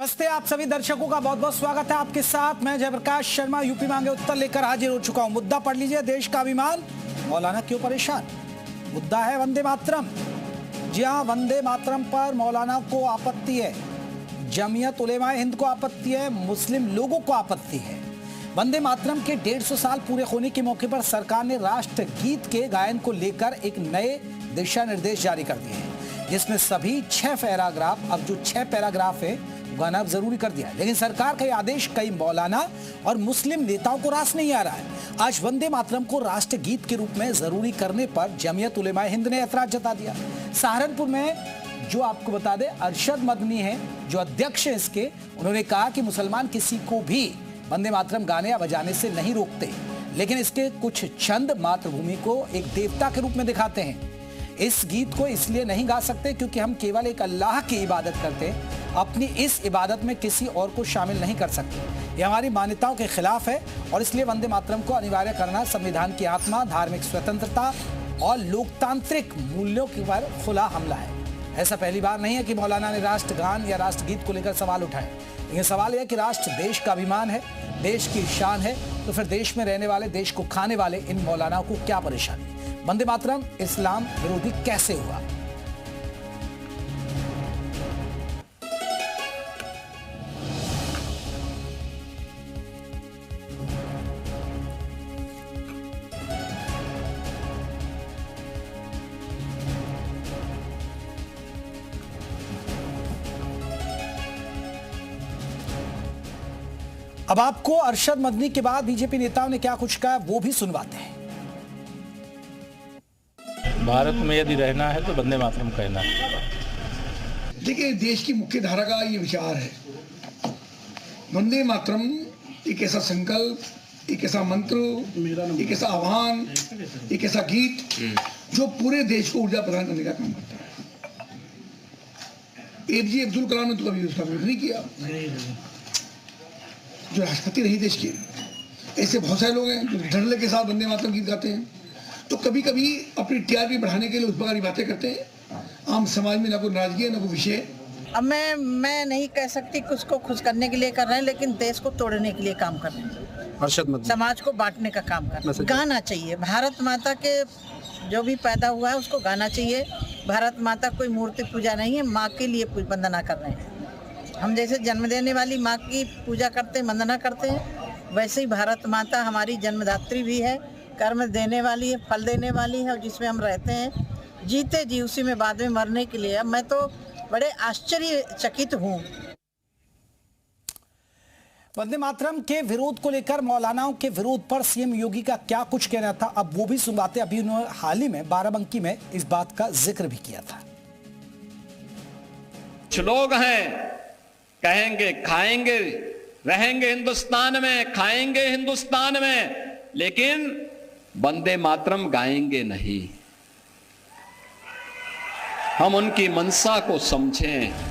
नमस्ते, आप सभी दर्शकों का बहुत बहुत स्वागत है। आपके साथ मैं जयप्रकाश शर्मा यूपी मांगे उत्तर लेकर हाजिर हो चुका हूं। मुद्दा पढ़ लीजिए, देश का अभिमान मौलाना क्यों परेशान। मुद्दा है वंदे मातरम। जी हां, वंदे मातरम पर मौलाना को आपत्ति है, जमीयत उलेमा हिंद को आपत्ति है, मुस्लिम लोगों को आपत्ति है। वंदे मातरम के 150 साल पूरे होने के मौके पर सरकार ने राष्ट्र गीत के गायन को लेकर एक नए दिशा निर्देश जारी कर दिए हैं, जिसमें सभी 6 पैराग्राफ, अब जो 6 पैराग्राफ है गाना जरूरी कर दिया है। लेकिन सरकार का यह आदेश कई मौलाना और मुस्लिम नेताओं को रास नहीं आ रहा है। आज वंदे मातरम को राष्ट्र गीत के रूप में जरूरी करने पर जमीयत उलेमा हिंद ने ऐतराज जता दिया। सहारनपुर में जो आपको बता दें, अरशद मदनी है जो अध्यक्ष है इसके, उन्होंने कहा कि मुसलमान किसी को भी वंदे मातरम गाने या बजाने से नहीं रोकते, लेकिन इसके कुछ छंद मातृभूमि को एक देवता के रूप में दिखाते हैं। इस गीत को इसलिए नहीं गा सकते क्योंकि हम केवल एक अल्लाह की इबादत करते हैं, अपनी इस इबादत में किसी और को शामिल नहीं कर सकते। यह हमारी मान्यताओं के खिलाफ है और इसलिए वंदे मातरम को अनिवार्य करना संविधान की आत्मा, धार्मिक स्वतंत्रता और लोकतांत्रिक मूल्यों के पर खुला हमला है। ऐसा पहली बार नहीं है कि मौलाना ने राष्ट्रगान या राष्ट्रगीत को लेकर सवाल उठाए। लेकिन सवाल यह कि राष्ट्र देश का अभिमान है, देश की शान है, तो फिर देश में रहने वाले, देश को खाने वाले इन मौलानाओं को क्या परेशानी। वंदे मातरम इस्लाम विरोधी कैसे हुआ? अब आपको अरशद मदनी के बाद बीजेपी नेताओं ने क्या कुछ कहा वो भी सुनवाते हैं। भारत में यदि रहना है तो वंदे मातरम कहना है। देखिए, देश की मुख्य धारा का ये विचार है, वंदे मातरम एक ऐसा संकल्प, एक ऐसा मंत्र, एक ऐसा आह्वान, एक ऐसा गीत जो पूरे देश को ऊर्जा प्रदान करने का काम करता है। APJ अब्दुल कलाम ने तो कभी उसका विरोध नहीं किया, जो राष्ट्रपति रही देश के। ऐसे बहुत सारे लोग हैं जो धड़ल्ले के साथ वंदे मातरम गीत गाते हैं, तो कभी कभी अपनी TRP बढ़ाने के लिए उस प्रकार की बातें करते हैं। आम समाज में ना कोई नाराजगी है, ना कोई विषय। अब मैं नहीं कह सकती कि उसको खुश करने के लिए कर रहे हैं, लेकिन देश को तोड़ने के लिए काम कर रहे हैं, समाज को बांटने का काम कर रहे हैं। गाना चाहिए, भारत माता के जो भी पैदा हुआ है उसको गाना चाहिए। भारत माता कोई मूर्ति पूजा नहीं है, माँ के लिए वंदना कर रहे हैं। हम जैसे जन्म देने वाली माँ की पूजा करते हैं, वंदना करते हैं, वैसे ही भारत माता हमारी जन्मदात्री भी है, कर्म देने वाली है, फल देने वाली है, और जिसमें हम रहते हैं, जीते जी उसी में बाद में मरने के लिए। अब मैं तो बड़े आश्चर्यचकित हूँ। वंदे मातरम के विरोध को लेकर मौलानाओं के विरोध पर CM योगी का क्या कुछ कहना था, अब वो भी सुनवाते। अभी उन्होंने हाल ही में बाराबंकी में इस बात का जिक्र भी किया था। कुछ लोग हैं कहेंगे खाएंगे, रहेंगे हिंदुस्तान में, खाएंगे हिंदुस्तान में, लेकिन वंदे मातरम गाएंगे नहीं। हम उनकी मनसा को समझें।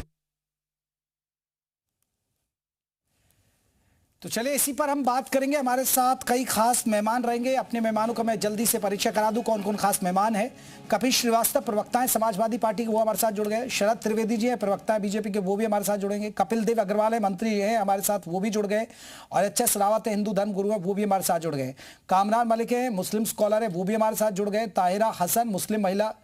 तो चलिए इसी पर हम बात करेंगे। हमारे साथ कई खास मेहमान रहेंगे। अपने मेहमानों का मैं जल्दी से परिचय करा दूं, कौन कौन खास मेहमान है। कपिल श्रीवास्तव प्रवक्ता है समाजवादी पार्टी के, वो हमारे साथ जुड़ गए। शरद त्रिवेदी जी है, प्रवक्ता है बीजेपी के, वो भी हमारे साथ जुड़ेंगे। कपिल देव अग्रवाल है, मंत्री है हमारे साथ, वो भी जुड़ गए। और HS रावत है, हिंदू धर्म गुरु है, वो भी हमारे साथ जुड़ गए। कामरान मलिक है, मुस्लिम स्कॉलर है, वो भी हमारे साथ जुड़ गए। ताहिरा हसन, मुस्लिम महिला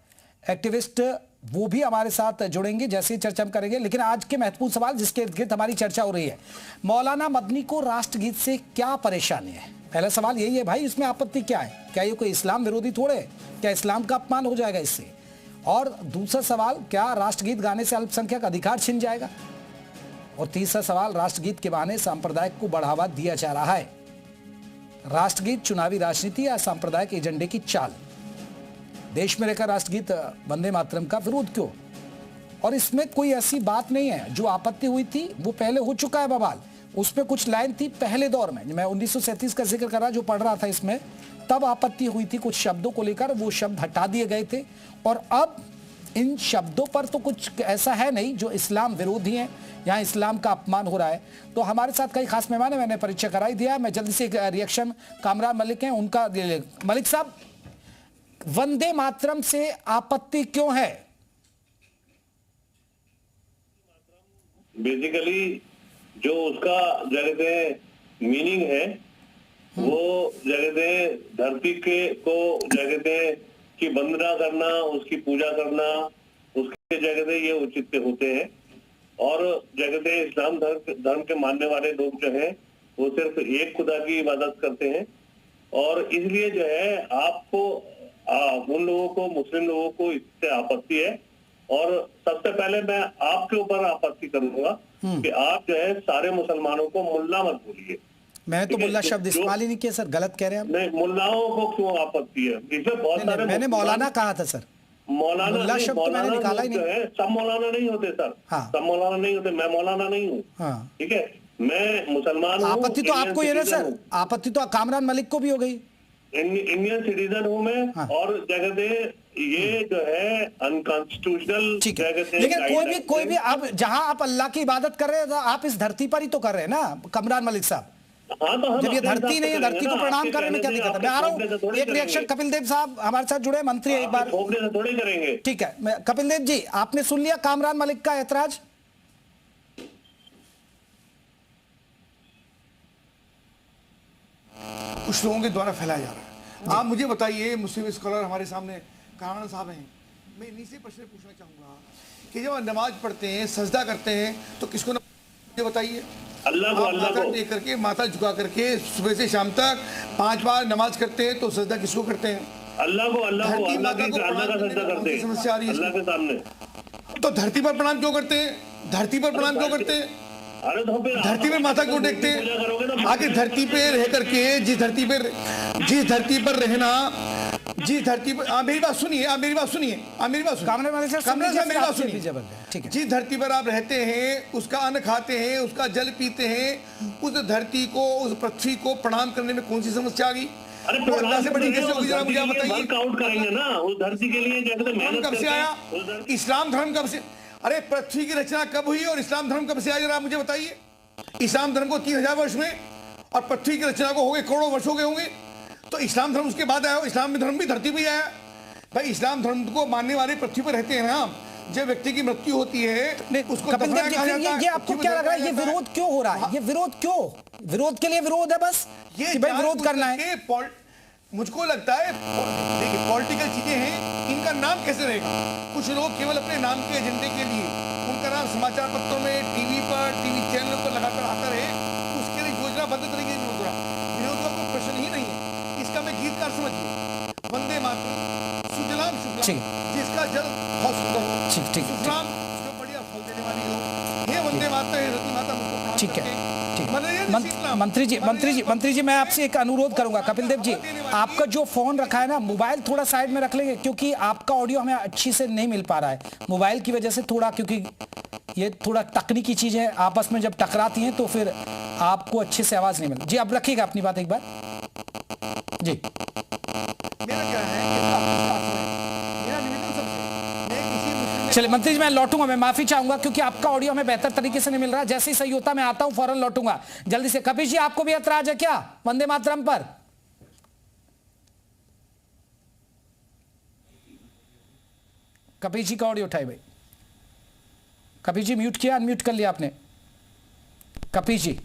एक्टिविस्ट, वो भी हमारे साथ जुड़ेंगे। जैसे ही चर्चा हम करेंगे, लेकिन आज के महत्वपूर्ण सवाल जिसके इर्द गिर्द हमारी चर्चा हो रही है, मौलाना मदनी को राष्ट्रगीत से क्या परेशानी है। पहला सवाल यही है भाई, इसमें आपत्ति क्या है? क्या ये कोई इस्लाम विरोधी थोड़े, क्या इस्लाम का अपमान हो जाएगा इससे? और दूसरा सवाल, क्या राष्ट्रगीत गाने से अल्पसंख्यक अधिकार छिन जाएगा? और तीसरा सवाल, राष्ट्रगीत के बहाने सांप्रदायिक को बढ़ावा दिया जा रहा है। राष्ट्रगीत चुनावी राजनीति या सांप्रदायिक एजेंडे की चाल? देश में रहकर राष्ट्रगीत वंदे मातरम का विरोध क्यों? और इसमें कोई ऐसी बात नहीं है, जो आपत्ति हुई थी वो पहले हो चुका है बवाल। उसमें कुछ लाइन थी पहले दौर में, मैं 1937 का जिक्र कर रहा जो पढ़ रहा था, इसमें तब आपत्ति हुई थी कुछ शब्दों को लेकर, वो शब्द हटा दिए गए थे। और अब इन शब्दों पर तो कुछ ऐसा है नहीं जो इस्लाम विरोधी है, यहाँ इस्लाम का अपमान हो रहा है। तो हमारे साथ कई खास मेहमान है, मैंने परिचय कराई दिया। मैं जल्दी से एक रिएक्शन, कामरान मलिक हैं उनका। मलिक साहब, वंदे मातरम से आपत्ति क्यों है? बेसिकली जो उसका जगह मीनिंग है वो जगह धरती के को जगह की वंदना करना, उसकी पूजा करना, उसके जगह ये उचित होते हैं। और जगह इस्लाम धर्म के मानने वाले लोग जो हैं वो सिर्फ एक खुदा की इबादत करते हैं। और इसलिए जो है आपको उन लोगों को, मुस्लिम लोगों को इससे आपत्ति है। और सबसे पहले मैं आपके ऊपर आपत्ति करूंगा कि आप जो है सारे मुसलमानों को मुल्ला मत बोलिए। मैंने तो मुल्ला शब्द इस्तेमाल ही नहीं किया सर, गलत कह रहे हैं आप। नहीं, मुल्लाओं को क्यों आपत्ति है? इसमें बहुत सारे मैंने मौलाना कहा था सर। मौलाना मुल्ला शब्द तो मैंने निकाला ही नहीं। सब मौलाना नहीं होते सर। हाँ। सब मौलाना नहीं होते, मैं मौलाना नहीं हूँ। हाँ। ठीक है, मैं मुसलमान हूँ। आपत्ति तो आपको ये ना सर, आपत्ति तो कामरान मलिक को भी हो गई। इंडियन सिटीजन हूँ मैं। हाँ। और जगह ये जो है अनकॉन्स्टिट्यूशनल ठीक है, जगह। लेकिन कोई भी आप जहां आप अल्लाह की इबादत कर रहे हैं, आप इस धरती पर ही तो कर रहे हैं ना कामरान मलिक साहब। हाँ, तो हम जब ये अपने धरती हिसाब नहीं से है, धरती करेंगे को ना। प्रणाम आपके करने में क्या कहने दिक्कत है? से मैं आ रहा थोपने से थोड़ी हूँ, एक रिएक्शन करेंगे। कपिल देव साहब हमारे साथ जुड़े, मंत्री एक बार। थोपने से थोड़ी करेंगे। ठीक है, मैं कपिल देव जी, आपने सुन लिया कामरान मलिक का ऐतराज? कुछ लोगों के द्वारा फैलाया जा रहा है। आप मुझे बताइए, मुस्लिम स्कॉलर हमारे सामने कामरान साहब हैं, मैं इन्हीं से प्रश्न पूछना चाहूंगा कि जब नमाज पढ़ते हैं, सजदा करते हैं, तो किसको मुझे बताइए? अल्लाह को, अल्लाह माथा को। टेक करके, माथा झुका करके सुबह से शाम तक 5 बार नमाज करते हैं, तो सजदा किसको करते हैं? अल्लाह को, अल्लाह को, धरती अल्लाह माता को का प्रणाम सजदा करने में करते कौन सी समस्या आ रही हैं है? अल्लाह के सामने। तो धरती पर प्रणाम क्यों करते हैं? धरती पर प्रणाम क्यों करते हैं? अरे तो फिर धरती पे माथा क्यों टेकते पूजा करोगे हैं? तो आगे धरती पे रह करके, जिस धरती पर रहना, जिस धरती पर, आप मेरी बात सुनिए, आप मेरी बात सुनिए, आप मेरी बात सुनिए, कामरान मलिक साहब, कामरान साहब मेरी बात सुनिए। ठीक है, जिस धरती पर आप रहते हैं, उसका अन्न खाते हैं, उसका जल पीते हैं, उस धरती को, उस पृथ्वी को प्रणाम करने में कौन सी समस्या आ गई? अरे वो अल्लाह से बड़ी कैसे होगी? जरा मुझे आप बताइए। वर्कआउट करेंगे ना उस धरती के लिए, जैसे धर्म कब से आया? इस्लाम धर्म कब से? अरे पृथ्वी की रचना कब हुई और इस्लाम धर्म कब से आया? जरा मुझे बताइए। इस्लाम धर्म को 3000 वर्ष में, और पृथ्वी की रचना को हो गए करोड़ों वर्ष हो गए होंगे। तो इस्लाम धर्म उसके बाद आया। इस्लाम धर्म भी धरती पर आया। भाई इस्लाम धर्म को मानने वाले पृथ्वी पर रहते हैं ना। जब व्यक्ति की मृत्यु होती है, उसको कपिल देव दफनाया जी, कहा फिर जाता है। ये आपको क्या लग रहा है, ये विरोध क्यों हो रहा है? ये विरोध क्यों? विरोध के लिए विरोध है बस, कि भाई विरोध करना है। मुझको लगता है, देखिए पॉलिटिकल चीजें हैं, इनका नाम कैसे रहेगा? कुछ लोग केवल अपने नाम के एजेंडे के लिए उनका नाम समाचार पत्रों में, टीवी पर, टीवी चैनलों पर लगातार आता रहे, उसके लिए योजनाबद्ध तरीके से विरोध हो रहा। विरोध का कोई प्रश्न ही नहीं है। इसका मैं गीतकार समझिए, वंदे मातरम, सुजलाम शुक्लाम, जिसका जल बहुत सुंदर हो, सुजलाम जो बढ़िया फल देने वाली हो, हे वंदे मातरम, हे रति माता, मुझको प्रणाम ठीक है, करके। ठीक है। मंत्री जी, मैं आपसे एक अनुरोध करूंगा, कपिल देव जी, आपका जो फोन रखा है ना, मोबाइल थोड़ा साइड में रख लेंगे, क्योंकि आपका ऑडियो हमें अच्छी से नहीं मिल पा रहा है मोबाइल की वजह से थोड़ा, क्योंकि ये थोड़ा तकनीकी चीज है, आपस में जब टकराती हैं तो फिर आपको अच्छे से आवाज नहीं मिलती। जी, अब रखिएगा अपनी बात एक बार। जी, मेरा क्या है कि मेरा निवेदन सबसे, मैं किसी मुस्लिम चलिए मंत्री जी, मैं लौटूंगा, मैं माफी चाहूंगा क्योंकि आपका ऑडियो हमें बेहतर तरीके से नहीं मिल रहा है। जैसे ही सही होता मैं आता हूं, फौरन लौटूंगा जल्दी से। कपिल जी, आपको भी ऐतराज है क्या वंदे मातरम पर? कपिल जी का ऑडियो उठाए भाई। कपिल जी म्यूट किया, अनम्यूट कर लिया आपने? कपिल जी,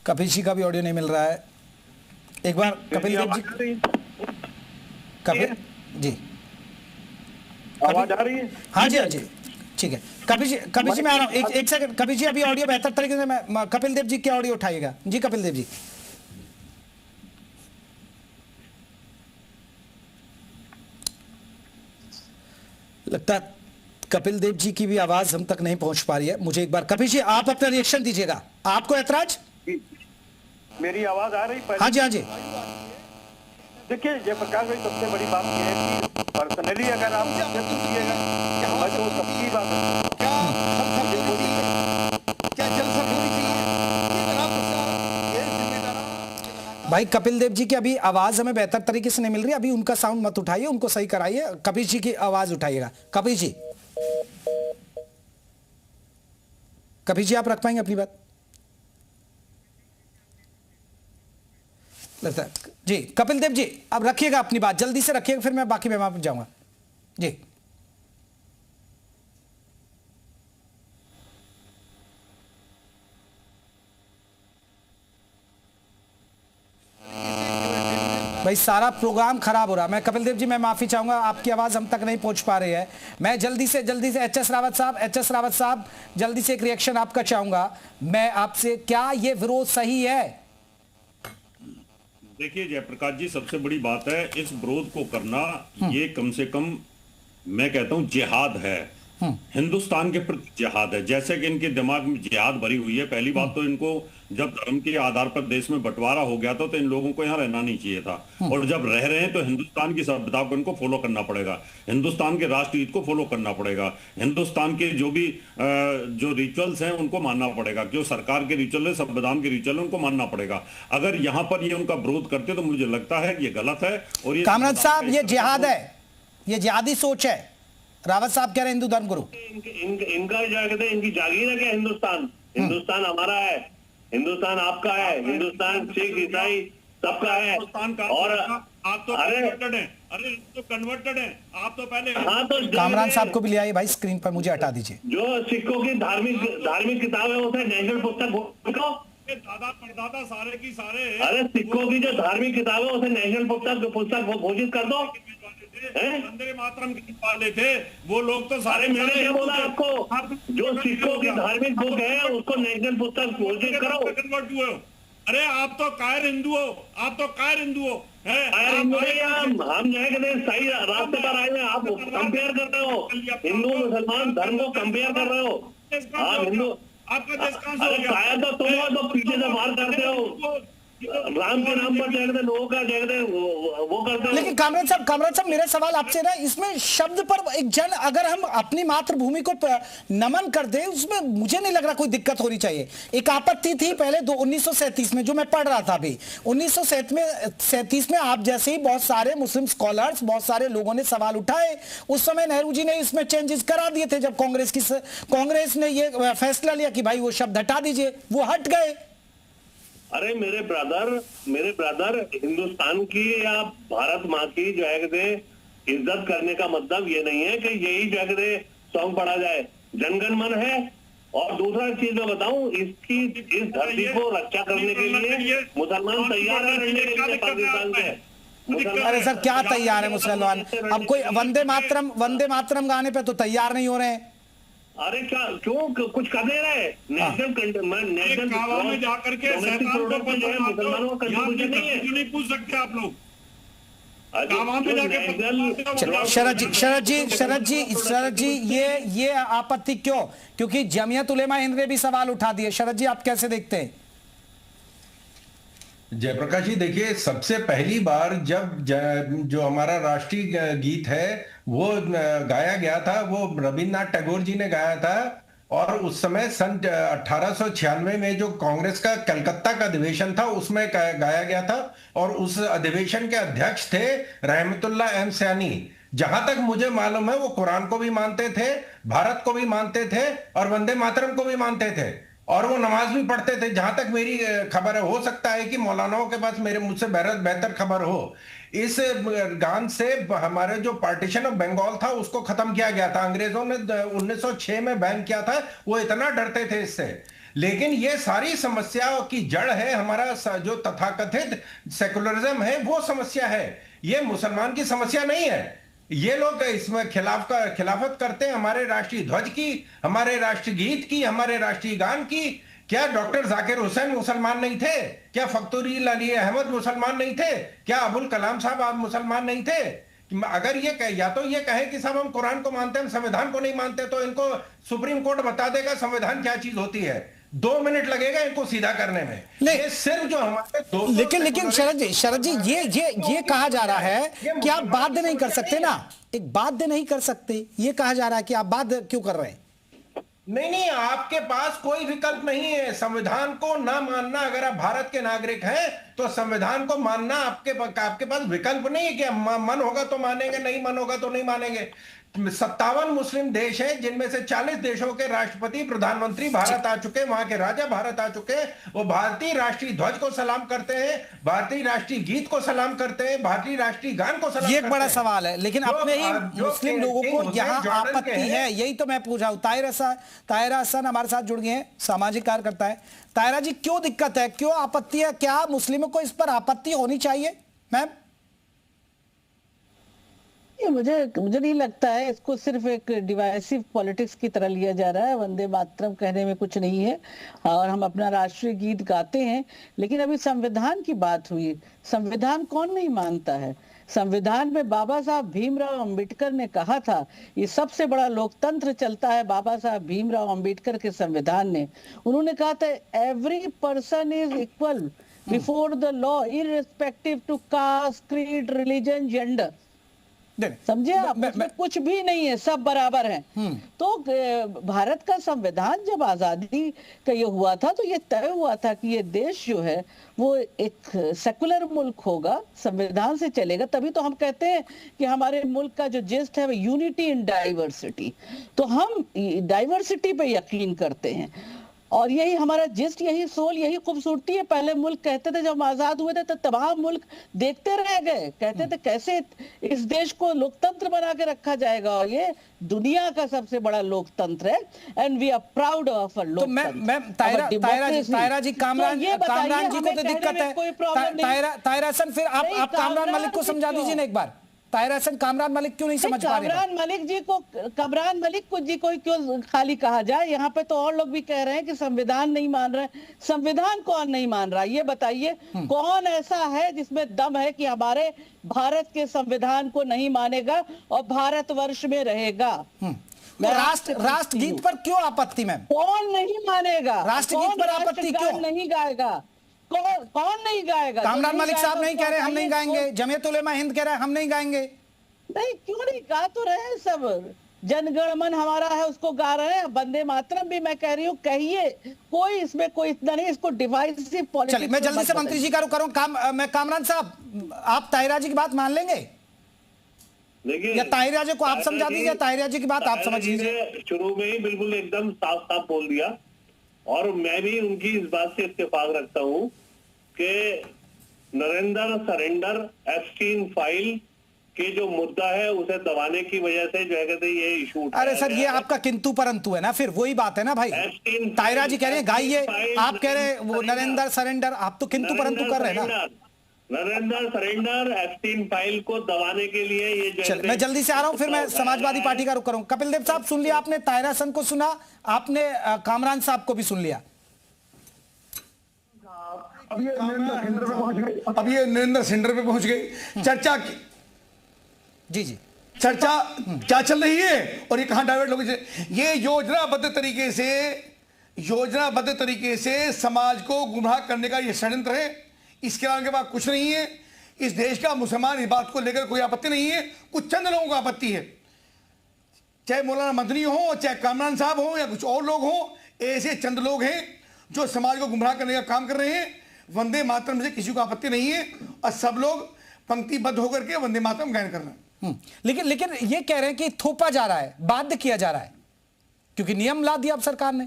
कपिल जी का भी ऑडियो नहीं मिल रहा है। एक बार कपिल देव जी, कपिल जी, आवाज आ रही है? हाँ जी, हाँ जी, ठीक है। कपिल जी मैं आ रहा हूँ, एक सेकंड। कपिल जी अभी ऑडियो बेहतर तरीके से, मैं कपिल देव जी के ऑडियो उठाइएगा। जी कपिल देव जी, लगता है कपिल देव जी की भी आवाज हम तक नहीं पहुंच पा रही है। मुझे एक बार कपिल जी आप अपना रिएक्शन दीजिएगा। आपको ऐतराज? मेरी आवाज आ रही? हाँ जी, हाँ जी। देखिए जयप्रकाश भाई, सबसे बड़ी बात यह है कि पर्सनली अगर आप मुझसे पूछिएगा कि हमारी तो सबकी बात है, क्या हम सब होनी चाहिए? क्या जल सब होनी चाहिए? ये जनाब ये जिम्मेदार भाई कपिल देव जी की अभी आवाज हमें बेहतर तरीके से नहीं मिल रही। अभी उनका साउंड मत उठाइए, उनको सही कराइए। कपिल जी की आवाज उठाइएगा। कपिल जी, कपिल जी आप रख पाएंगे अपनी बात? लगता है जी। कपिल देव जी अब रखिएगा अपनी बात, जल्दी से रखिएगा, फिर मैं बाकी मैं वहां पर जाऊंगा। जी, भाई सारा प्रोग्राम खराब हो रहा। मैं कपिल देव जी, मैं माफी चाहूंगा, आपकी आवाज हम तक नहीं पहुंच पा रही है। मैं जल्दी से एच.एस. रावत साहब जल्दी से एक रिएक्शन आपका चाहूंगा मैं आपसे। क्या ये विरोध सही है? देखिए जयप्रकाश जी, सबसे बड़ी बात है इस विरोध को करना, ये कम से कम मैं कहता हूं जिहाद है, हिंदुस्तान के प्रति जिहाद है। जैसे कि इनके दिमाग में जिहाद भरी हुई है। पहली बात तो इनको जब धर्म के आधार पर देश में बंटवारा हो गया था तो इन लोगों को यहाँ रहना नहीं चाहिए था, और जब रह रहे हैं तो हिंदुस्तान की सभ्यता को इनको फॉलो करना पड़ेगा, हिंदुस्तान के राष्ट्रहित को फॉलो करना पड़ेगा, हिंदुस्तान के जो भी जो रिचुअल्स हैं उनको मानना पड़ेगा, जो सरकार के रिचुअल है, संविधान के रिचुअल है, उनको मानना पड़ेगा। अगर यहाँ पर ये उनका विरोध करते तो मुझे लगता है ये गलत है। और ये कामराज साहब, ये जिहाद है, ये जिहादी सोच है। रावत साहब कह रहे हैं हिंदू धर्मगुरु, इनका क्या कहते हैं, इनकी जागीर है क्या हिंदुस्तान हमारा है, हिंदुस्तान आपका है, हिंदुस्तान सिख ईसाई सबका है। और आप तो कन्वर्टेड हैं, अरे तो कन्वर्टेड हैं आप तो पहले। हाँ, तो कामरान साहब को भी ले आइए भाई स्क्रीन पर, मुझे हटा दीजिए। जो सिखों की धार्मिक किताब है उसे नेशनल पुस्तक दादा परदादा सारे की सारे। अरे सिखों की जो धार्मिक किताब है उसे नेशनल पुस्तक घोषित कर दो। वंदे मातरम के वाले थे वो लोग तो सारे। मैंने क्या बोला आपको, जो सिखों की धार्मिक बुक है उसको नेशनल पुस्तक घोषित करो। कन्वर्ट हुए हो, अरे आप तो कायर हिंदू हो, आप तो कायर हिंदू हो। हम जो है सही रास्ते पर आए हैं, आप कंपेयर कर रहे हो हिंदू मुसलमान धर्म को कंपेयर कर रहे हो। आप हिंदू, अरे कायर तो तुम हो तो पीछे से मार करते हो, राम के नाम पर जगह लोगों का जगह वो करते हो। लेकिन कामराज साहब मेरा सवाल आपसे ना, इसमें शब्द पर एक जन अगर हम अपनी मातृभूमि को नमन कर दें, उसमें मुझे नहीं लग रहा कोई दिक्कत होनी चाहिए। एक आपत्ति थी पहले 1937 में, जो मैं पढ़ रहा था अभी 1937 में आप जैसे ही बहुत सारे मुस्लिम स्कॉलर्स, बहुत सारे लोगों ने सवाल उठाए। उस समय नेहरू जी ने इसमें चेंजेस करा दिए थे, जब कांग्रेस ने ये फैसला लिया कि भाई वो शब्द हटा दीजिए, वो हट गए। अरे मेरे ब्रदर हिंदुस्तान की या भारत माँ की जो है इज्जत करने का मतलब ये नहीं है कि यही जो है सॉन्ग पढ़ा जाए, जनगण मन है। और दूसरा चीज मैं बताऊं, इस धरती को रक्षा करने के लिए मुसलमान तैयार है रहने के लिए पाकिस्तान से। अरे सर क्या तैयार है मुसलमान? अब कोई वंदे मातरम गाने पे तो तैयार नहीं हो रहे हैं। अरे क्या क्यों कुछ कर दे रहे हैं? नेशनल में जाकर के मुसलमानों का कंट्रीब्यूशन नहीं पूछ सकते आप लोग। शरद जी ये आपत्ति क्यों? क्योंकि जमीयत उलेमा हिंद ने भी सवाल उठा दिए। शरद जी आप कैसे देखते हैं? जयप्रकाश जी देखिए, सबसे पहली बार जब जो हमारा राष्ट्रीय गीत है वो गाया गया था, वो रविन्द्रनाथ टैगोर जी ने गाया था। और उस समय सन 1896 में जो कांग्रेस का कलकत्ता का अधिवेशन था उसमें गाया गया था, और उस अधिवेशन के अध्यक्ष थे रहमतुल्लाह एम सैनी। जहां तक मुझे मालूम है वो कुरान को भी मानते थे, भारत को भी मानते थे, और वंदे मातरम को भी मानते थे, और वो नमाज भी पढ़ते थे। जहां तक मेरी खबर है, हो सकता है कि मौलानाओं के पास मुझसे बेहतर खबर हो। इस गान से हमारे जो पार्टीशन ऑफ बंगाल था उसको खत्म किया गया था, अंग्रेजों ने 1906 में बैन किया था। वो इतना डरते थे इससे। लेकिन ये सारी समस्याओं की जड़ है हमारा जो तथाकथित सेकुलरिज्म है, वो समस्या है। ये मुसलमान की समस्या नहीं है। ये लोग इसमें खिलाफत करते हैं हमारे राष्ट्रीय ध्वज की, हमारे राष्ट्रीय गीत की, हमारे राष्ट्रीय गान की। क्या डॉक्टर जाकिर हुसैन मुसलमान नहीं थे? क्या फख्रुद्दीन अली अहमद मुसलमान नहीं थे? क्या अबुल कलाम साहब आप मुसलमान नहीं थे? अगर ये या तो ये कहे कि साहब हम कुरान को मानते हैं, हम संविधान को नहीं मानते, तो इनको सुप्रीम कोर्ट बता देगा संविधान क्या चीज होती है। 2 मिनट लगेगा इनको सीधा करने में। ये सिर्फ जो हमारे लेकिन शरद जी ये कहा जा रहा है कि आप बाध्य नहीं कर सकते ना, एक बाध्य नहीं कर सकते, ये कहा जा रहा है कि आप बाध्य क्यों कर रहे हैं? नहीं, आपके पास कोई विकल्प नहीं है संविधान को ना मानना। अगर आप भारत के नागरिक हैं तो संविधान को मानना आपके पास विकल्प नहीं है कि मन होगा तो मानेंगे, नहीं मन होगा तो नहीं मानेंगे। 57 मुस्लिम देश हैं, जिनमें से 40 देशों के राष्ट्रपति प्रधानमंत्री भारत आ चुके, वहां के राजा भारत आ चुके। वो भारतीय राष्ट्रीय ध्वज को सलाम करते हैं, भारतीय राष्ट्रीय गीत को सलाम करते हैं, भारतीय राष्ट्रीय गान को सलाम करते हैं। ये एक बड़ा सवाल है, लेकिन अपने ही मुस्लिम लोगों को यहाँ आपत्ति है, यही तो मैं पूछा हूं। ताहिरा हसन हमारे साथ जुड़ गए हैं, सामाजिक कार्यकर्ता है। ताहिरा जी क्यों दिक्कत है, क्यों आपत्ति है? क्या मुस्लिमों को इस पर आपत्ति होनी चाहिए? मैम मुझे नहीं लगता है इसको सिर्फ एक डिवाइसिव पॉलिटिक्स की तरह लिया जा रहा है। वंदे मातरम कहने में कुछ नहीं है और हम अपना राष्ट्रीय गीत गाते हैं, लेकिन अभी संविधान की बात हुई। संविधान कौन नहीं मानता है? संविधान में बाबा साहब भीमराव अंबेडकर ने कहा था, ये सबसे बड़ा लोकतंत्र चलता है बाबा साहब भीमराव अंबेडकर के संविधान ने। उन्होंने कहा था every person is equal before the law irrespective to caste, creed, religion, gender. समझे आप? उसमें कुछ भी नहीं है, सब बराबर हैं। तो भारत का संविधान जब आजादी का ये हुआ था तो ये तय हुआ था कि ये देश जो है वो एक सेकुलर मुल्क होगा, संविधान से चलेगा। तभी तो हम कहते हैं कि हमारे मुल्क का जो जिस्ट है वो यूनिटी इन डाइवर्सिटी। तो हम डाइवर्सिटी पे यकीन करते हैं और यही हमारा जिस्ट, यही सोल, यही खूबसूरती है। पहले मुल्क कहते थे जब हम आजाद हुए थे तो तमाम मुल्क देखते रह गए, कहते थे कैसे इस देश को लोकतंत्र बना के रखा जाएगा और ये दुनिया का सबसे बड़ा लोकतंत्र है and we are proud of a लोकतंत्र। तो मैं तायरा जी कामरान जी को तो दिक्कत है। तायरा हसन, फिर आप कामरान मलिक को समझा दीजिए ना एक बार। ताहिर हसन कामरान मलिक क्यों नहीं समझ पा रहे? कामरान मलिक को जी कोई क्यों खाली कहा जाए? यहाँ पे तो और लोग भी कह रहे हैं कि संविधान नहीं मान रहे। संविधान कौन नहीं मान रहा ये बताइए? कौन ऐसा है जिसमें दम है कि हमारे भारत के संविधान को नहीं मानेगा और भारतवर्ष में रहेगा? तो राष्ट्रगीत पर क्यों आपत्ति मैम? कौन नहीं मानेगा? राष्ट्रगीत पर आपत्ति क्यों? नहीं गाएगा? कौन नहीं गाएगा? कामरान मलिक साहब नहीं कह रहे हम नहीं गाएंगे, जमीयत उलेमा हिंद कह रहा है हम नहीं गाएंगे। नहीं, क्यों नहीं? गा तो रहे हैं सब। जनगण मन हमारा है उसको गा रहे हैं, वंदे मातरम भी मैं कह रही हूँ कहिए, कोई इसमें कोई इतना नहीं, इसको डिवाइसिव पॉलिटिक्स। मैं जल्दी से मंत्री जी का रुख करूँ। मैं कामरान साहब, आप ताहिरा जी की बात मान लेंगे या ताहिरा जी को आप समझा दीजिए? ताहिरा जी की बात आप समझ लीजिए। शुरू में ही बिल्कुल एकदम साफ साफ बोल दिया और मैं भी उनकी इस बात से इत्तेफाक रखता हूं कि नरेंद्र सरेंडर एप्स्टीन फाइल के जो मुद्दा है उसे दबाने की वजह से जो है कहते ये इशू। अरे सर ये आपका किंतु परंतु है ना, फिर वही बात है ना भाई। ताहिरा जी कह रहे हैं गाइए, आप कह रहे हैं वो नरेंद्र सरेंडर, आप तो किंतु परंतु कर रहे हैं ना। नरेंद्र सरेंडर एप्स्टीन फाइल को दबाने के लिए ये जो मैं जल्दी से आ रहा हूं, फिर मैं समाजवादी पार्टी का रुख करूं। कपिल देव साहब सुन लिया आपने, ताहिरा हसन को सुना आपने, कामरान साहब को भी सुन लिया। अब ये नरेंद्र सेंटर पे पहुंच गई चर्चा की। जी चर्चा क्या चल रही है और ये कहां डाइवर्ट हो गई? ये योजनाबद्ध तरीके से समाज को गुमराह करने का ये षड्यंत्र है। इसके अलावा के बाद कुछ नहीं है। इस देश का मुसलमान इस बात को लेकर कोई आपत्ति नहीं है, कुछ चंद लोगों को आपत्ति है, चाहे मौलाना मदनी हो, चाहे कामरान साहब हो या कुछ और लोग हो। ऐसे चंद लोग हैं जो समाज को गुमराह करने का काम कर रहे हैं। वंदे मातरम से किसी को आपत्ति नहीं है और सब लोग पंक्तिबद्ध होकर के वंदे मातरम गायन कर रहे हैं। लेकिन ये कह रहे हैं कि थोपा जा रहा है, बाध्य किया जा रहा है, क्योंकि नियम ला दिया अब सरकार ने।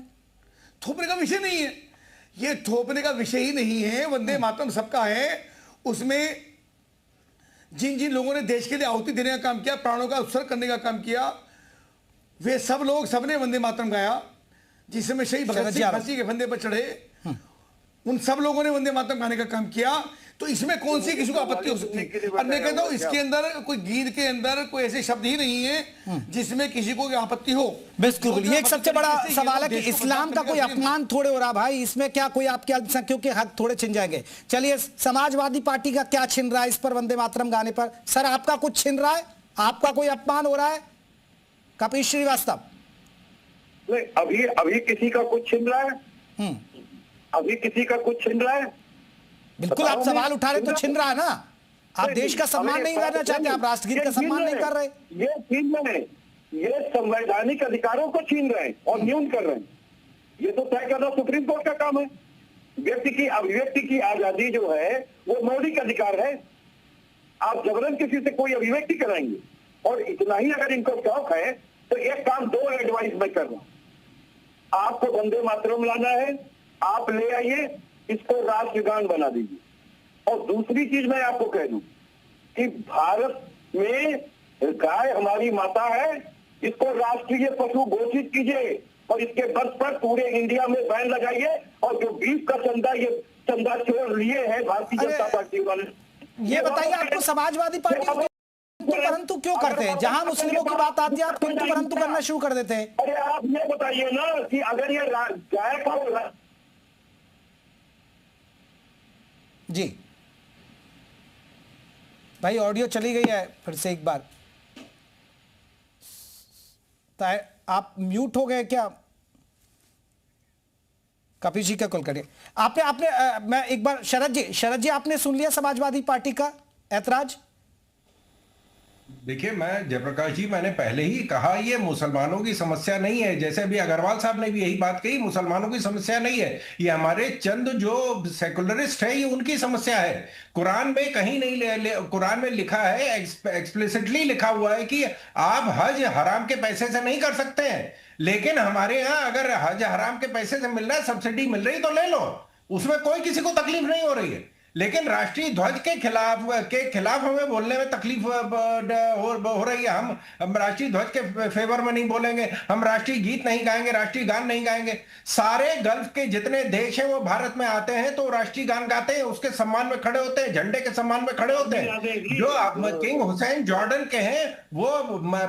थोपने का विषय नहीं है, ये थोपने का विषय ही नहीं है। वंदे मातरम सबका है, उसमें जिन जिन लोगों ने देश के लिए आहुति देने का काम किया, प्राणों का उत्सर्ग करने का काम किया, वे सब लोग सबने वंदे मातरम गाया। जिसमें शहीद भगत सिंह फांसी के फंदे पर चढ़े, उन सब लोगों ने वंदे मातरम गाने का काम किया। तो इसमें कौन सी किसी को आपत्ति हो सकती है? और मैं कहता हूं इसके अंदर कोई गीत के अंदर कोई ऐसे शब्द ही नहीं है जिसमें किसी को आपत्ति हो। बिल्कुल, ये एक सबसे बड़ा सवाल है कि इस्लाम का कोई अपमान थोड़े हो रहा भाई, इसमें क्या कोई आपके अल्पसंख्यकों के हक थोड़े छिन जाएंगे? चलिए, समाजवादी पार्टी का क्या छिन रहा है इस पर, वंदे मातरम गाने पर? सर आपका कुछ छिन रहा है? आपका कोई अपमान हो रहा है? कपिल श्रीवास्तव, नहीं अभी किसी का कुछ छिन रहा है? अभी किसी का कुछ छिन रहा है? बिल्कुल, आप सवाल उठा रहे तो छिन रहा है ना। आप देश का सम्मान नहीं करना चाहते, आप राष्ट्रगीत का सम्मान नहीं कर रहे। ये छीन रहे हैं, ये संवैधानिक अधिकारों को छीन रहे हैं और न्यून कर रहे हैं। ये तो तय करना सुप्रीम कोर्ट का काम है। व्यक्ति की अभिव्यक्ति की आजादी जो है वो मौलिक अधिकार है। आप जबरन किसी से कोई अभिव्यक्ति कराएंगे, और इतना ही अगर इनको शौक है तो एक काम, दो एडवाइस मैं कर रहा हूं। आपको वंदे मातरम लाना है, आप ले आइए, इसको राष्ट्रगान बना दीजिए। और दूसरी चीज मैं आपको कह दूं कि भारत में गाय हमारी माता है, इसको राष्ट्रीय पशु घोषित कीजिए और इसके बल पर पूरे इंडिया में बैन लगाइए। और जो बीफ का चंदा चोर लिए हैं भारतीय जनता पार्टी वाले, ये बताइए आपको समाजवादी पार्टी परंतु क्यों करते हैं? जहां मुस्लिमों की बात आती है आप किंतु परंतु करना शुरू कर देते हैं। अरे आप ये बताइए ना कि अगर ये गाय को जी भाई ऑडियो चली गई है, फिर से एक बार आप म्यूट हो गए क्या? कपिल जी का कॉल करिए। आपने मैं एक बार शरद जी आपने सुन लिया समाजवादी पार्टी का ऐतराज? देखिए मैं जयप्रकाश जी, मैंने पहले ही कहा ये मुसलमानों की समस्या नहीं है। जैसे अभी अग्रवाल साहब ने भी यही बात कही, मुसलमानों की समस्या नहीं है, ये हमारे चंद जो सेकुलरिस्ट है ये उनकी समस्या है। कुरान में कहीं नहीं कुरान में लिखा है, एक्सप्लिसिटली लिखा हुआ है कि आप हज हराम के पैसे से नहीं कर सकते हैं। लेकिन हमारे यहाँ अगर हज हराम के पैसे से मिल रहा है, सब्सिडी मिल रही तो ले लो, उसमें कोई किसी को तकलीफ नहीं हो रही है। लेकिन राष्ट्रीय ध्वज के खिलाफ हमें बोलने में तकलीफ हो रही है। हम राष्ट्रीय ध्वज के फेवर में नहीं बोलेंगे, हम राष्ट्रीय गीत नहीं गाएंगे, राष्ट्रीय गान नहीं गाएंगे। सारे गल्फ के जितने देश हैं वो भारत में आते हैं तो राष्ट्रीय गान गाते हैं, उसके सम्मान में खड़े होते हैं, झंडे के सम्मान में खड़े होते हैं। जो किंग हुसैन जॉर्डन के हैं वो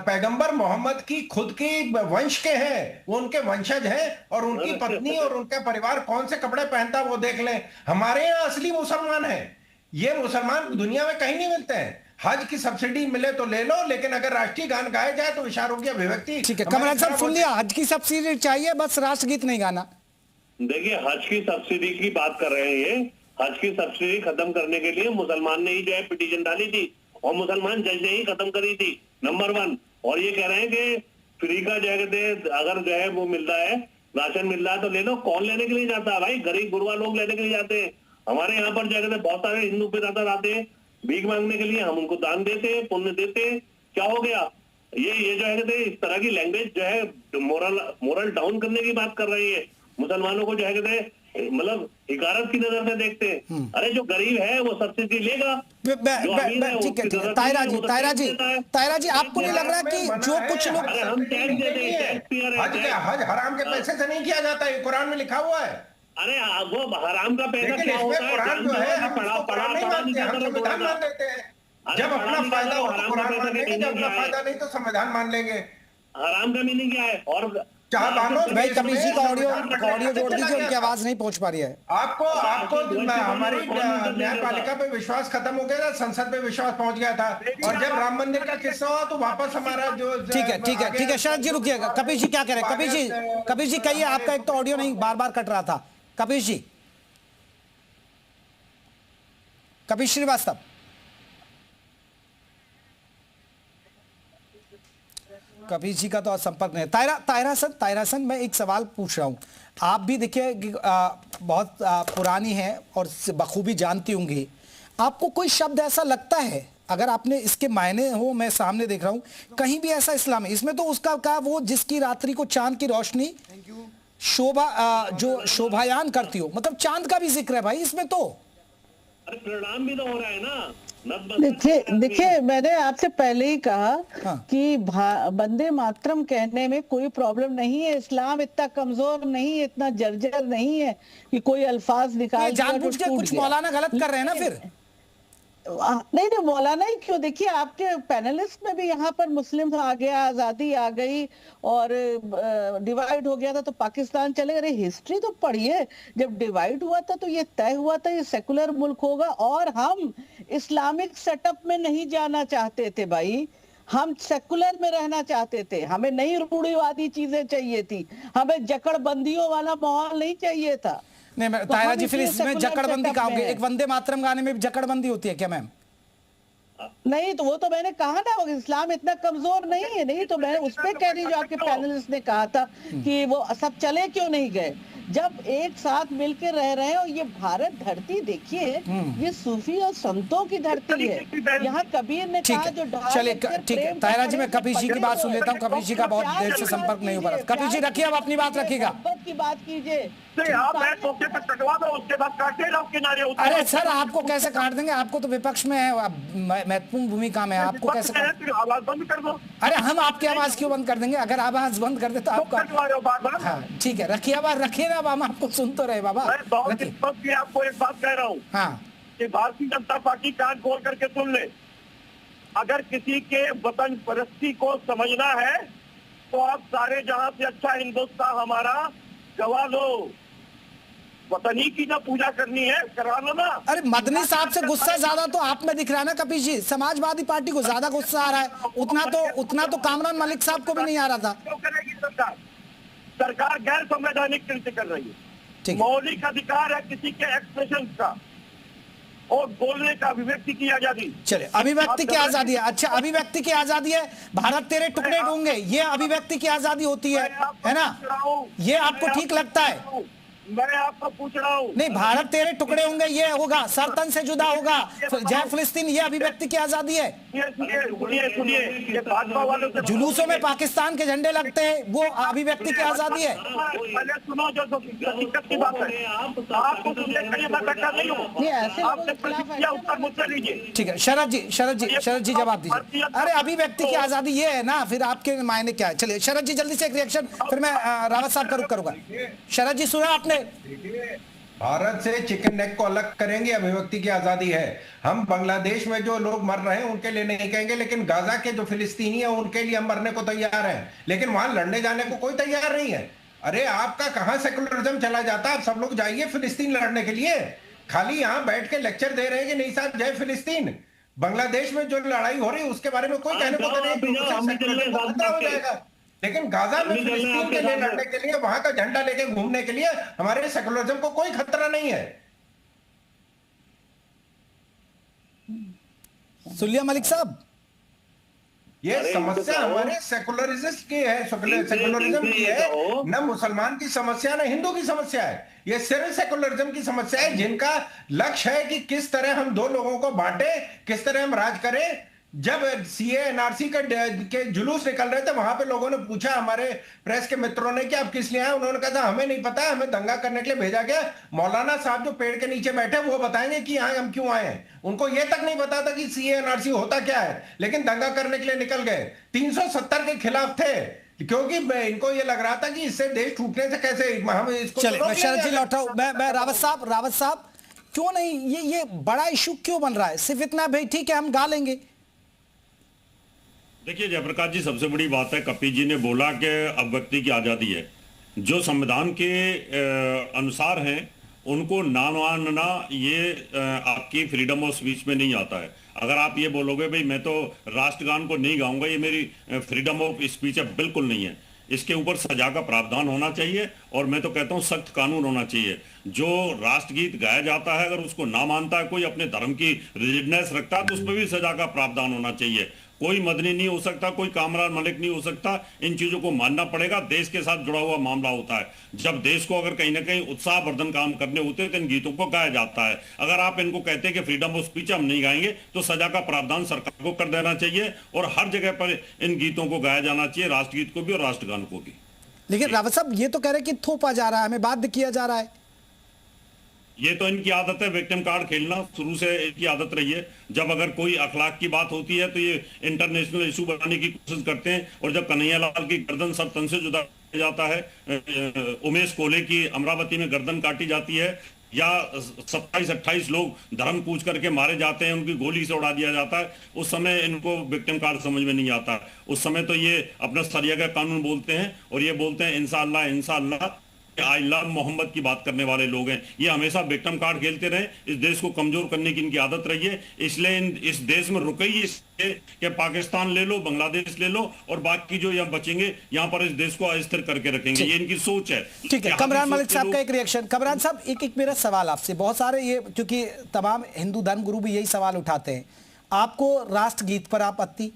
पैगंबर मोहम्मद की खुद की वंश के हैं, वो उनके वंशज हैं, और उनकी पत्नी और उनका परिवार कौन से कपड़े पहनता वो देख लें। हमारे यहाँ असली मुसलमान है, ये मुसलमान दुनिया में कहीं नहीं मिलते हैं। हज की सब्सिडी मिले तो ले लो, लेकिन अगर राष्ट्रीय गान गाया जाए तो विचारों की अभिव्यक्ति। ठीक है, कमल साहब सुन लिया, हज की सब्सिडी चाहिए, बस राष्ट्रगीत नहीं गाना। देखिए हज की सब्सिडी की बात कर रहे हैं, ये हज की सब्सिडी खत्म करने के लिए मुसलमान ने ही जो है पिटीशन डाली थी और मुसलमान जज ने ही खत्म करी थी, नंबर 1। और ये कह रहे हैं कि फ्री का जो है अगर जो है वो मिल रहा है, राशन मिल रहा है तो ले लो। कौन लेने के लिए जाता है भाई? गरीब गुरबा लोग लेने के लिए जाते हैं। हमारे यहाँ पर जो है बहुत सारे हिंदू बिरादर आते हैं भीख मांगने के लिए, हम उनको दान देते हैं, पुण्य देते हैं। क्या हो गया? ये जो है इस तरह की लैंग्वेज जो है मोरल डाउन करने की बात कर रही है। मुसलमानों को जो है मतलब हिकारत की नजर से देखते हैं। अरे जो गरीब है वो सब्सिडी लेगा। ठीक है, तायरा जी आपको नहीं लग रहा कि जो कुछ लोग हम टैक्स देते हैं, हज हराम के पैसे से नहीं किया जाता, ये कुरान में लिखा हुआ है। अरे वो हराम का पैसा क्या होता है? जब अपना फायदा हो तो कुरान मान लेंगे, जब अपना फायदा नहीं तो संविधान मान लेंगे। हराम का मीनिंग क्या है? और भाई कपिल जी का ऑडियो जोड़ दीजिए, उनकी आवाज नहीं पहुंच पा रही है। आपको हमारी न्यायपालिका पे विश्वास खत्म हो गया था, संसद पे विश्वास पहुंच गया था, और जब राम मंदिर का किस्सा हुआ तो वापस हमारा जो ठीक है शरद जी रुकिएगा। कपिल जी क्या कह रहे हैं? कपिल जी कहिए, आपका एक तो ऑडियो नहीं बार बार कट रहा था। कपिल जी, कपिल श्रीवास्तव, कपिल जी का तो संपर्क नहीं। तायरासन मैं एक सवाल पूछ रहा हूं। आप भी देखिए बहुत पुरानी है और बखूबी जानती होंगी, आपको कोई शब्द ऐसा लगता है, अगर आपने इसके मायने हो, मैं सामने देख रहा हूं कहीं भी ऐसा इस्लामी, इसमें तो उसका कहा वो जिसकी रात्रि को चांद की रोशनी जो शोभायान करती हो, मतलब चांद का भी जिक्र है भाई इसमें तो। अरे प्रणाम भी तो हो रहा है ना। देखिए मैंने आपसे पहले ही कहा कि वंदे मातरम कहने में कोई प्रॉब्लम नहीं है। इस्लाम इतना कमजोर नहीं है, इतना जर्जर नहीं है कि कोई अल्फाज निकाल जानबूझ के कुछ मौलाना गलत कर रहे हैं ना फिर। नहीं मौलाना ही क्यों, देखिए आपके पैनलिस्ट में भी यहाँ पर मुस्लिम आ गया, आजादी आ गई और डिवाइड हो गया था तो पाकिस्तान चले गए। हिस्ट्री तो पढ़िए, जब डिवाइड हुआ था तो ये तय हुआ था ये सेकुलर मुल्क होगा, और हम इस्लामिक सेटअप में नहीं जाना चाहते थे भाई, हम सेकुलर में रहना चाहते थे। हमें नई रूढ़िवादी चीजें चाहिए थी, हमें जकड़बंदियों वाला माहौल नहीं चाहिए था। नहीं मैं तायरा जी, फिर इसमें जकड़बंदी कहाँ होगी? एक वंदे मातरम गाने में भी जकड़बंदी होती है क्या मैम? नहीं तो वो तो मैंने कहा ना, इस्लाम इतना कमजोर नहीं है। नहीं तो मैं उस पर कह रही, जो आपके पैनलिस्ट ने कहा था कि वो सब चले क्यों नहीं गए, जब एक साथ मिलकर रह रहे हैं। और ये भारत धरती देखिए, ये सूफी और संतों की धरती है। यहाँ कबीर ने कहा जो चलिए ठीक है तायरा जी, मैं कपिल जी की बात सुन लेता हूँ। कपिल जी का बहुत देर से संपर्क नहीं हो पा रहा। कपिल जी रखिए, अब अपनी बात रखिएगा। की बात कीजिए। अरे सर आपको कैसे काट देंगे, आपको तो विपक्ष में है, महत्वपूर्ण भूमिका में, आपको कैसे आवाज बंद कर दो। अरे हम आपकी आवाज क्यों बंद कर देंगे? अगर आवाज बंद कर दे तो आपका हाँ ठीक है, रखिए आवाज, रखिए ना, अब हम आपको सुन तो रहे बाबा। आपको एक बात कह रहा हूँ हाँ कि भारतीय जनता पार्टी कान खोल करके सुन ले। अगर किसी के वतन परस्ती को समझना है तो आप सारे जहां से अच्छा हिंदुस्तान हमारा गवा लो। वतनी की ना पूजा करनी है, करवा लो ना। अरे मदनी साहब से गुस्सा ज्यादा तो आप में दिख रहा है ना कपीश जी, समाजवादी पार्टी को ज्यादा गुस्सा आ रहा है, उतना तो कामरान मलिक साहब को भी नहीं आ रहा था। क्यों करेगी सरकार? सरकार गैर संवैधानिक कृत्य कर रही है। ठीक है। मौलिक अधिकार है किसी के एक्सप्रेशन का और बोलने का, अभिव्यक्ति की आजादी। चलिए, अभिव्यक्ति की आजादी है। अच्छा, अभिव्यक्ति की आजादी है, भारत तेरे टुकड़े होंगे, ये अभिव्यक्ति की आजादी होती है ना? ये आपको ठीक लगता है? मैं आपको पूछ रहा हूँ। नहीं, भारत तेरे टुकड़े होंगे ये होगा, सरतन से जुदा होगा, जय फिलिस्तीन, ये अभिव्यक्ति की आजादी है। सुनिए, ये भाजपा वालों से जुलूसों में पाकिस्तान के झंडे लगते हैं, वो अभिव्यक्ति की आजादी है। पहले सुनो, जो दिक्कत की बात है, आपको सुनने के लिए मैं बैठा नहीं हूँ, आपने प्रश्न किया, उत्तर मुझसे लीजिए। ठीक है, शरद जी जवाब दीजिए। अरे अभिव्यक्ति की आजादी ये है ना, फिर आपके मायने क्या है? चलिए शरद जी जल्दी से एक रिएक्शन, फिर मैं रावत साहब का रुख करूंगा। शरद जी सुना आपने? भारत से चिकन नेक को अलग करेंगे, अभिव्यक्ति की आजादी है। हम बांग्लादेश में जो लोग मर रहे हैं उनके लिए नहीं कहेंगे, लेकिन गाजा के जो फिलिस्तीनी है उनके लिए हम मरने को तैयार हैं, लेकिन वहां लड़ने जाने को कोई तैयार नहीं है। अरे आपका कहां सेकुलरिज्म चला जाता है? आप सब लोग जाइए फिलिस्तीन लड़ने के लिए, खाली यहां बैठ के लेक्चर दे रहे हैं कि नहीं साहब जय फिलिस्तीन। बांग्लादेश में जो लड़ाई हो रही है उसके बारे में कोई कहने को नहीं, लेकिन गाजा में फिलिस्तीन के लिए लड़ने के लिए, वहां का झंडा लेके घूमने के लिए हमारे सेकुलरिज्म को कोई खतरा नहीं है। सुलिया मलिक साहब, ये समस्या हमारे सेकुलरिज्म की है, सेकुलरिज्म की है, न मुसलमान की समस्या न हिंदू की समस्या है, ये सिर्फ सेकुलरिज्म की समस्या है, जिनका लक्ष्य है कि किस तरह हम दो लोगों को बांटे, किस तरह हम राज करें। जब सीए एनआरसी के जुलूस निकल रहे थे, वहां पे लोगों ने पूछा हमारे प्रेस के मित्रों ने कि आप किस लिए आए, उन्होंने कहा था हमें नहीं पता, हमें दंगा करने के लिए भेजा गया, मौलाना साहब जो पेड़ के नीचे बैठे वो बताएंगे कि यहाँ हम क्यों आए हैं। उनको ये तक नहीं पता था कि सीए एनआरसी होता क्या है, लेकिन दंगा करने के लिए निकल गए। 370 के खिलाफ थे, क्योंकि इनको ये लग रहा था कि इससे देश टूटने से कैसे हम इसको। चलिए शरद जी लौटाओ, मैं रावत साहब क्यों नहीं, ये बड़ा इशू क्यों बन रहा है? सिर्फ इतना भाई ठीक है हम गा लेंगे। देखिए जयप्रकाश जी, सबसे बड़ी बात है, कपी जी ने बोला कि अभिव्यक्ति की आज़ादी है, जो संविधान के अनुसार हैं उनको ना मानना ये आपकी फ्रीडम ऑफ स्पीच में नहीं आता है। अगर आप ये बोलोगे भाई मैं तो राष्ट्रगान को नहीं गाऊंगा, ये मेरी फ्रीडम ऑफ स्पीच है, बिल्कुल नहीं है। इसके ऊपर सजा का प्रावधान होना चाहिए, और मैं तो कहता हूं सख्त कानून होना चाहिए। जो राष्ट्रगीत गाया जाता है, अगर उसको ना मानता है कोई, अपने धर्म की रिजिडनेस रखता है, तो उस पर भी सजा का प्रावधान होना चाहिए। कोई मदनी नहीं हो सकता, कोई कामरान मलिक नहीं हो सकता, इन चीजों को मानना पड़ेगा। देश के साथ जुड़ा हुआ मामला होता है। जब देश को अगर कहीं ना कहीं उत्साहवर्धन काम करने होते हैं तो इन गीतों को गाया जाता है। अगर आप इनको कहते हैं कि फ्रीडम ऑफ स्पीच हम नहीं गाएंगे, तो सजा का प्रावधान सरकार को कर देना चाहिए, और हर जगह पर इन गीतों को गाया जाना चाहिए, राष्ट्रगीत को भी और राष्ट्रगान को भी। लेकिन रावत साहब ये तो कह रहे हैं कि थोपा जा रहा है, हमें बाध्य किया जा रहा है। ये तो इनकी आदत है, विक्टिम कार्ड खेलना शुरू से इनकी आदत रही है। जब अगर कोई अखलाक की बात होती है तो ये इंटरनेशनल इशू बनाने की कोशिश करते हैं, और जब कन्हैया लाल की गर्दन सब तन से जुदा जाता है, उमेश कोले की अमरावती में गर्दन काटी जाती है, या 27-28 लोग धर्म पूछ करके मारे जाते हैं, उनकी गोली से उड़ा दिया जाता है, उस समय इनको विक्टिम कार्ड समझ में नहीं आता। उस समय तो ये अपना सरिया का कानून बोलते हैं, और ये बोलते हैं इंशाअल्लाह इंशाअल्लाह, आई लव मोहम्मद की बात करने वाले लोग हैं। ये हमेशा विक्टिम कार्ड खेलते रहे, इस देश को कमजोर करने की इनकी आदत रही है। इसलिए इस देश में रुके ही कि पाकिस्तान ले लो, बांग्लादेश ले लो, और बाकी जो यहाँ बचेंगे यहाँ पर इस देश को अस्थिर करके रखेंगे, ये इनकी सोच है। ठीक है, कमरान मलिक साहब का एक रिएक्शन। कमरान साहब, एक मेरा सवाल आपसे, बहुत सारे ये क्योंकि तमाम हिंदू धर्म गुरु भी यही सवाल उठाते हैं, आपको राष्ट्रगीत पर आपत्ति,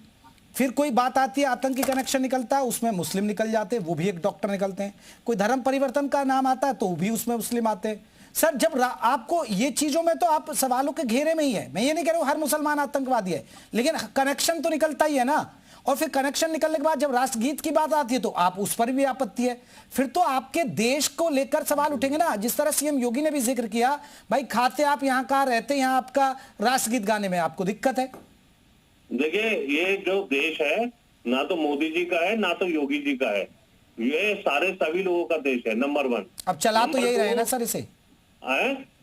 फिर कोई बात आती है आतंकी कनेक्शन निकलता है, उसमें मुस्लिम निकल जाते हैं, वो भी एक डॉक्टर निकलते हैं, कोई धर्म परिवर्तन का नाम आता है तो भी उसमें मुस्लिम आते हैं। सर जब आपको ये चीजों में तो आप सवालों के घेरे में ही है, मैं ये नहीं कह रहा हूं हर मुसलमान आतंकवादी है, लेकिन कनेक्शन तो निकलता ही है ना। और फिर कनेक्शन निकलने के बाद जब राष्ट्रगीत की बात आती है तो आप उस पर भी आपत्ति है, फिर तो आपके देश को लेकर सवाल उठेंगे ना। जिस तरह सीएम योगी ने भी जिक्र किया, भाई खाते आप यहाँ कहाँ रहते, यहाँ आपका राष्ट्रगीत गाने में आपको दिक्कत है। देखिए, ये जो देश है ना तो मोदी जी का है ना तो योगी जी का है, ये सारे सभी लोगों का देश है, नंबर 1। अब चला तो यही रहे ना सर, इसे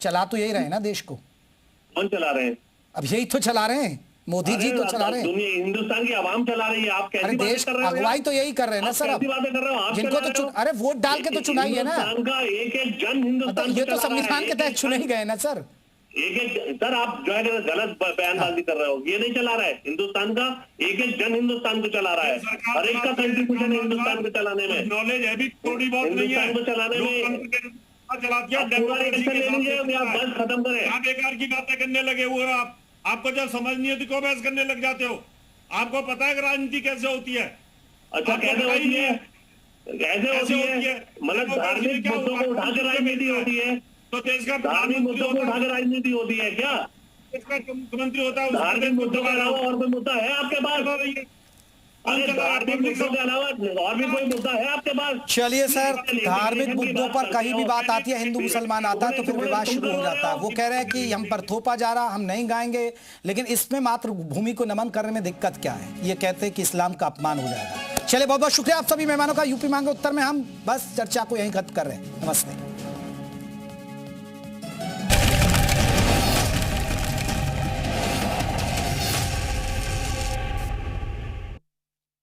चला तो यही रहे ना देश को। कौन चला रहे हैं? अब यही तो चला रहे हैं, मोदी जी तो चला रहे हैं, हिंदुस्तान की आवाम चला रही है। आप कैसी अरे बातें देश कर रहे हो? अगुवाई तो यही कर रहे हैं ना सर, कैसी बातें कर रहे हो? आप जिनको चला रहे तो हो? अरे वोट डाल के तो चुनाई है ना, हिंदुस्तान का एक एक जन तो हिंदुस्तान ये को तो चला रहा है। संविधान के तहत चुने ही गए ना सर। एक एक सर आप जो है गलत बयानबाजी कर रहे हो। ये नहीं चला रहा है हिंदुस्तान का, एक एक जन हिंदुस्तान को चला रहा है। हर एक का कंट्रीब्यूशन है हिंदुस्तान को चलाने में, नॉलेज है भी थोड़ी बहुत नहीं है हिंदुस्तान को चलाने में। बस खत्म करें। आप बेकार की बातें करने लगे हुए हो। आपको जब समझ नहीं होती क्यों बहस करने लग जाते हो? आपको पता है कि राजनीति कैसे होती है? अच्छा कैसे होती है? कैसे होती है? मतलब धार्मिक मुद्दों को उठा के राजनीति होती है? तो देश का धार्मिक मुद्दों को उठा के राजनीति होती है क्या? इसका मुख्यमंत्री होता है, धार्मिक मुद्दों के अलावा और कोई मुद्दा है आपके पास? अरे धार्मिक मुद्दों के अलावा और भी कोई मुद्दा है आपके पास? चलिए सर, धार्मिक मुद्दों पर कहीं भी बात आती है, हिंदू मुसलमान आता है तो फिर विवाद शुरू हो जाता है। वो कह रहे हैं कि हम पर थोपा जा रहा, हम नहीं गाएंगे, लेकिन इसमें मातृभूमि को नमन करने में दिक्कत क्या है? ये कहते हैं कि इस्लाम का अपमान हो जाएगा। चलिए बहुत बहुत शुक्रिया आप सभी मेहमानों का। यूपी मांगे उत्तर में हम बस चर्चा को यहीं खत्म कर रहे हैं। नमस्ते।